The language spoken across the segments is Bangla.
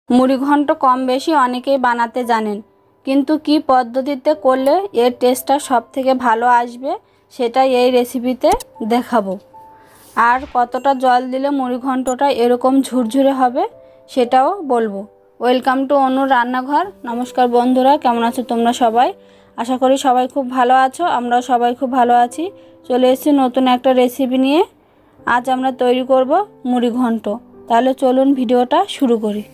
মুড়ি ঘন্ট কম বেশি অনেকেই বানাতে জানেন, কিন্তু কি পদ্ধতিতে করলে এর টেস্টটা সবথেকে ভালো আসবে সেটাই এই রেসিপিতে দেখাবো। আর কতটা জল দিলে মুড়ি ঘন্টটা এরকম ঝুরঝুরে হবে সেটাও বলবো। ওয়েলকাম টু অনুর রান্নাঘর। নমস্কার বন্ধুরা, কেমন আছো তোমরা সবাই? আশা করি সবাই খুব ভালো আছো, আমরাও সবাই খুব ভালো আছি। চলে এসেছি নতুন একটা রেসিপি নিয়ে। আজ আমরা তৈরি করব মুড়ি ঘন্ট। তাহলে চলুন ভিডিওটা শুরু করি।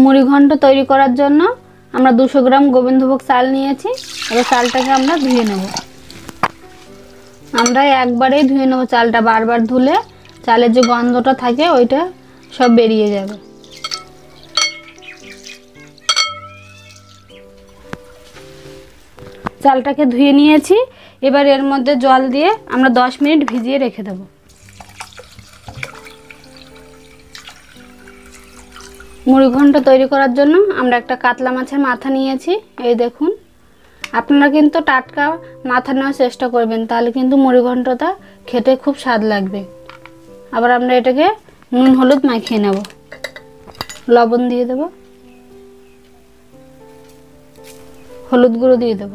মুড়ি ঘন্ট তৈরি করার জন্য আমরা 200 গ্রাম গোবিন্দভোগ চাল নিয়েছি। এবার চালটাকে আমরা ধুয়ে নেব। আমরা একবারেই ধুয়ে নেব চালটা, বারবার ধুলে চালের যে গন্ধটা থাকে ওইটা সব বেরিয়ে যাবে। চালটাকে ধুয়ে নিয়েছি। এবার এর মধ্যে জল দিয়ে আমরা 10 মিনিট ভিজিয়ে রেখে দেব। মুড়ি ঘন্ট তৈরি করার জন্য আমরা একটা কাতলা মাছের মাথা নিয়েছি। এই দেখুন, আপনারা কিন্তু টাটকা মাথা নেওয়ার চেষ্টা করবেন, তাহলে কিন্তু মুড়ি ঘন্টটা খেতে খুব স্বাদ লাগবে। আবার আমরা এটাকে নুন হলুদ মাখিয়ে নেব, লবণ দিয়ে দেব, হলুদ গুঁড়ো দিয়ে দেব।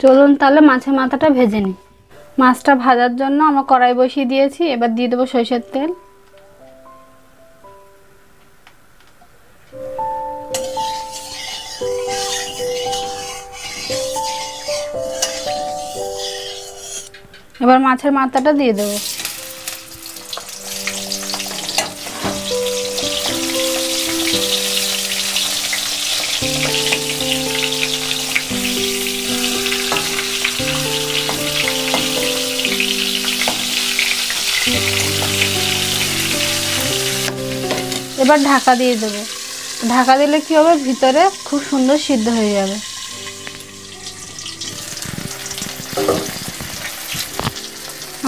চলুন তাহলে মাছের মাথাটা ভেজে নিই। মাছটা ভাজার জন্য আমরা কড়াই বসিয়ে দিয়েছি। এবার দিয়ে দেবো সরষের তেল। এবার মাছের মাথাটা দিয়ে দেবো। এবার ঢাকা দিয়ে দেবো। ঢাকা দিলে কি হবে, ভিতরে খুব সুন্দর সিদ্ধ হয়ে যাবে।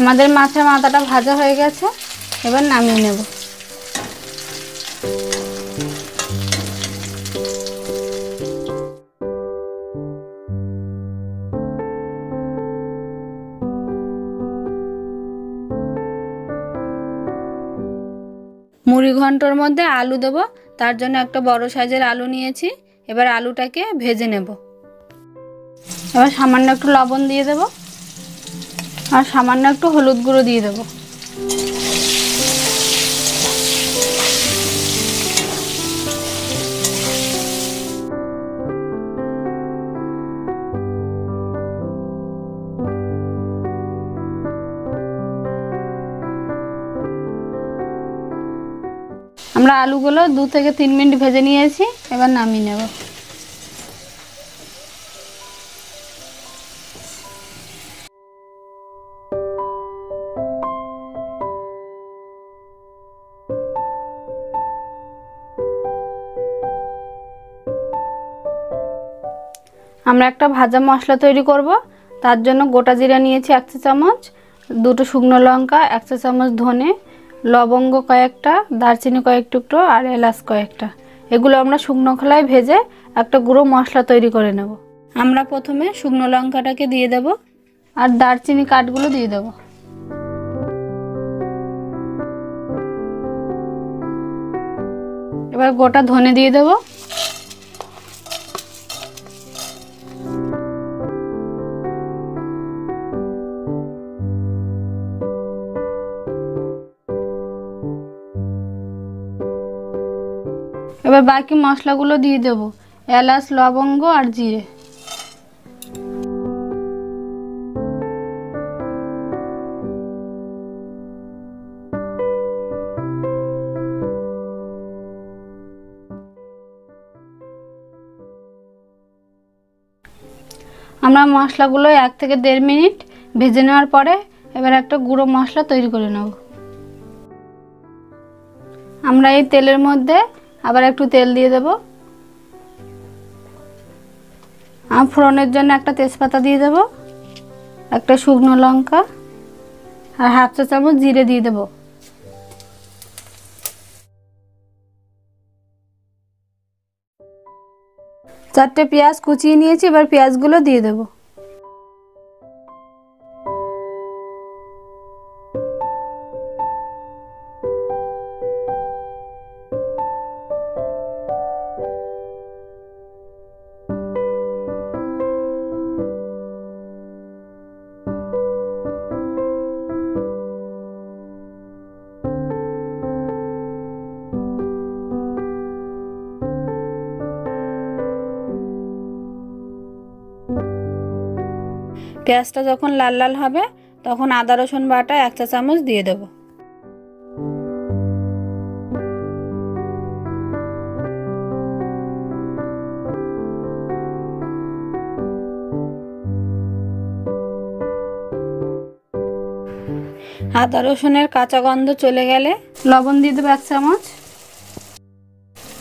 আমাদের মাছের মাথাটা ভাজা হয়ে গেছে, এবার নামিয়ে নেব। মুড়ি ঘন্টর মধ্যে আলু দেব, তার জন্য একটা বড় সাইজের আলু নিয়েছি। এবার আলুটাকে ভেজে নেব। এবার সামান্য একটু লবণ দিয়ে দেব আর সামান্য একটু হলুদ গুঁড়ো দিয়ে দেব। আমরা আলুগুলো 2 থেকে 3 মিনিট ভেজে নিয়েছি। এবার নামিয়ে নেব। আমরা একটা ভাজা মশলা তৈরি করব। তার জন্য গোটা জিরা নিয়েছি 1 চা চামচ, 2টো শুকনো লঙ্কা, 1 চা চামচ ধনে, লবঙ্গ কয়েকটা, দারচিনি কয়েক টুকরো আর এলাচ কয়েকটা। এগুলো আমরা শুকনো খোলায় ভেজে একটা গুঁড়ো মশলা তৈরি করে নেব। আমরা প্রথমে শুকনো লঙ্কাটাকে দিয়ে দেব আর দারচিনি কাঠগুলো দিয়ে দেব। এবার গোটা ধনে দিয়ে দেব। এবার বাকি মশলাগুলো দিয়ে দেব, এলাচ, লবঙ্গ আর জিরে। আমরা মশলাগুলো 1 থেকে 1.5 মিনিট ভেজে নেওয়ার পরে এবার একটা গুঁড়ো মশলা তৈরি করে নেব। আমরা এই তেলের মধ্যে আবার একটু তেল দিয়ে দেব। ফোড়নের জন্য একটা তেজপাতা দিয়ে দেব, একটা শুকনো লঙ্কা আর হাফ চা চামচ জিরে দিয়ে দেব। চারটে পেঁয়াজ কুচিয়ে নিয়েছি, এবার পেঁয়াজগুলো দিয়ে দেব। পেঁয়াজটা যখন লাল লাল হবে তখন আদা রসুন বাটা 1 চা চামচ দিয়ে দেব। আদা রসুনের কাঁচা গন্ধ চলে গেলে লবণ দিয়ে দেবো 1 চামচ,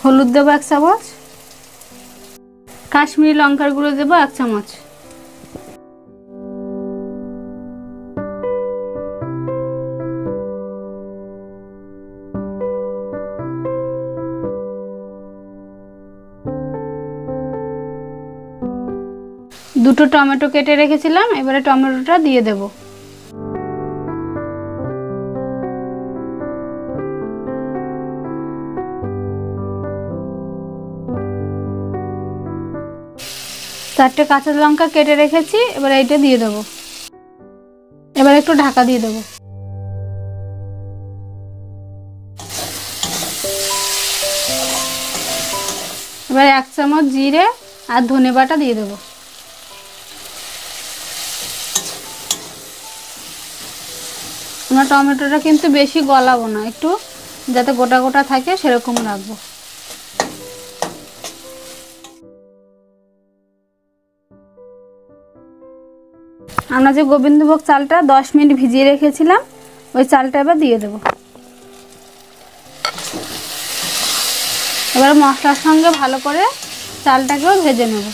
হলুদ দেবো 1 চামচ, কাশ্মীরি লঙ্কার গুঁড়ো দেবো 1 চামচ। দুটো টমেটো কেটে রেখেছিলাম, এবারে টমেটোটা দিয়ে দেব। চারটে কাঁচা লঙ্কা কেটে রেখেছি, এবার এইটা দিয়ে দেব। এবার একটু ঢাকা দিয়ে দেব। এবার 1 চামচ জিরে আর ধনে বাটা দিয়ে দেব। আমরা টমেটোটা কিন্তু বেশি গলাবো না, একটু যাতে গোটা গোটা থাকে সেরকম রাখবো। আমরা যে গোবিন্দভোগ চালটা 10 মিনিট ভিজিয়ে রেখেছিলাম, ওই চালটা এবার দিয়ে দেব। এবার মশলার সঙ্গে ভালো করে চালটাকেও ভেজে নেব।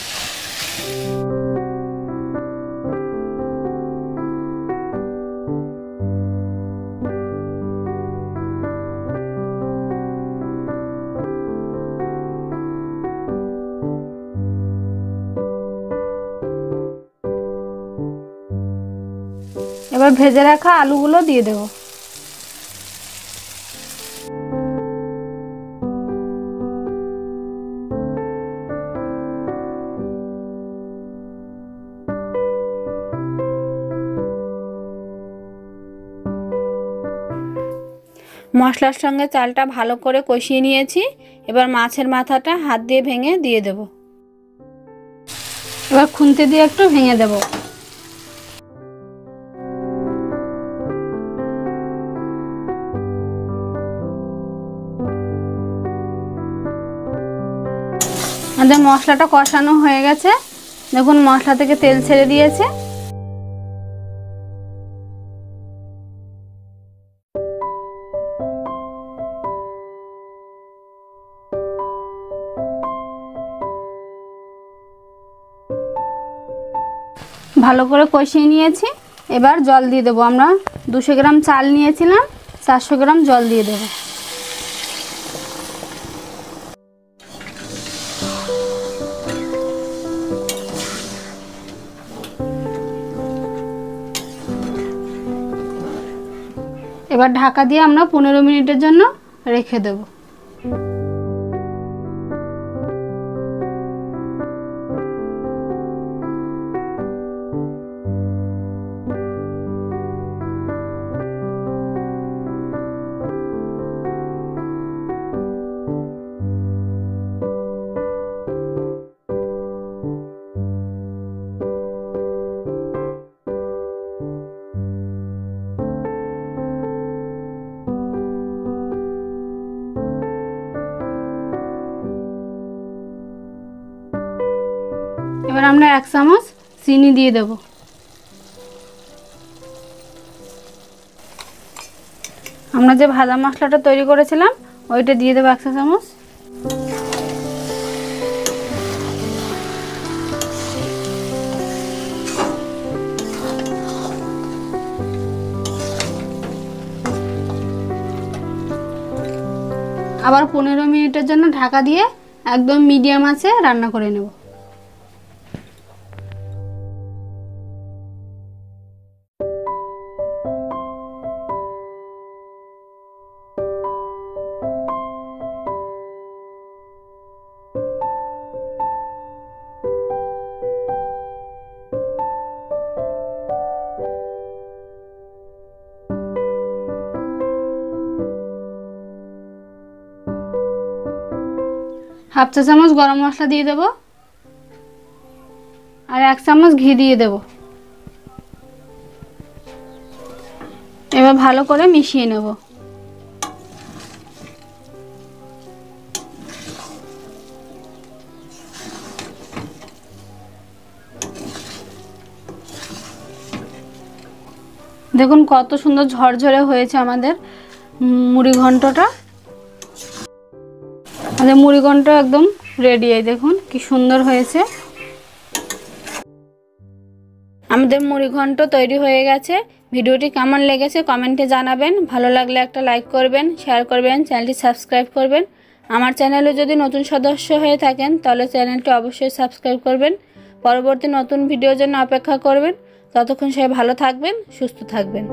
এবার ভেজে রাখা আলুগুলো দিয়ে দেব। মশলার সঙ্গে চালটা ভালো করে কষিয়ে নিয়েছি, এবার মাছের মাথাটা হাত দিয়ে ভেঙে দিয়ে দেব। এবার খুন্তি দিয়ে একটু ভেঙে দেব। আমাদের মশলাটা কষানো হয়ে গেছে, দেখুন মশলা থেকে তেল ছেড়ে দিয়েছে। ভালো করে কষিয়ে নিয়েছি, এবার জল দিয়ে দেবো। আমরা 200 গ্রাম চাল নিয়েছিলাম, 400 গ্রাম জল দিয়ে দেবো। এবার ঢাকা দিয়ে আমরা 15 মিনিটের জন্য রেখে দেব। এবার আমরা 1 চামচ চিনি দিয়ে দেব। আমরা যে ভাজা মশলাটা তৈরি করেছিলাম ওইটা দিয়ে দেব 1 চা চামচ। আবার 15 মিনিটের জন্য ঢাকা দিয়ে একদম মিডিয়াম আঁচে রান্না করে নেব। হাফ চা চামচ গরম মশলা দিয়ে দেব আর 1 চামচ ঘি দিয়ে দেব। এবার ভালো করে মিশিয়ে নেব। দেখুন কত সুন্দর ঝরঝরে হয়েছে আমাদের মুড়ি ঘন্টটা। আমাদের মুড়ি ঘন্ট একদম রেডি। এই দেখুন কি সুন্দর হয়েছে। আমাদের মুড়ি ঘন্ট তৈরি হয়ে গেছে। ভিডিওটি কেমন লেগেছে কমেন্টে জানাবেন। ভালো লাগলে একটা লাইক করবেন, শেয়ার করবেন, চ্যানেলটি সাবস্ক্রাইব করবেন। আমার চ্যানেলে যদি নতুন সদস্য হয়ে থাকেন তাহলে চ্যানেলটি অবশ্যই সাবস্ক্রাইব করবেন। পরবর্তী নতুন ভিডিওর জন্য অপেক্ষা করবেন। ততক্ষণ সবাই ভালো থাকবেন, সুস্থ থাকবেন।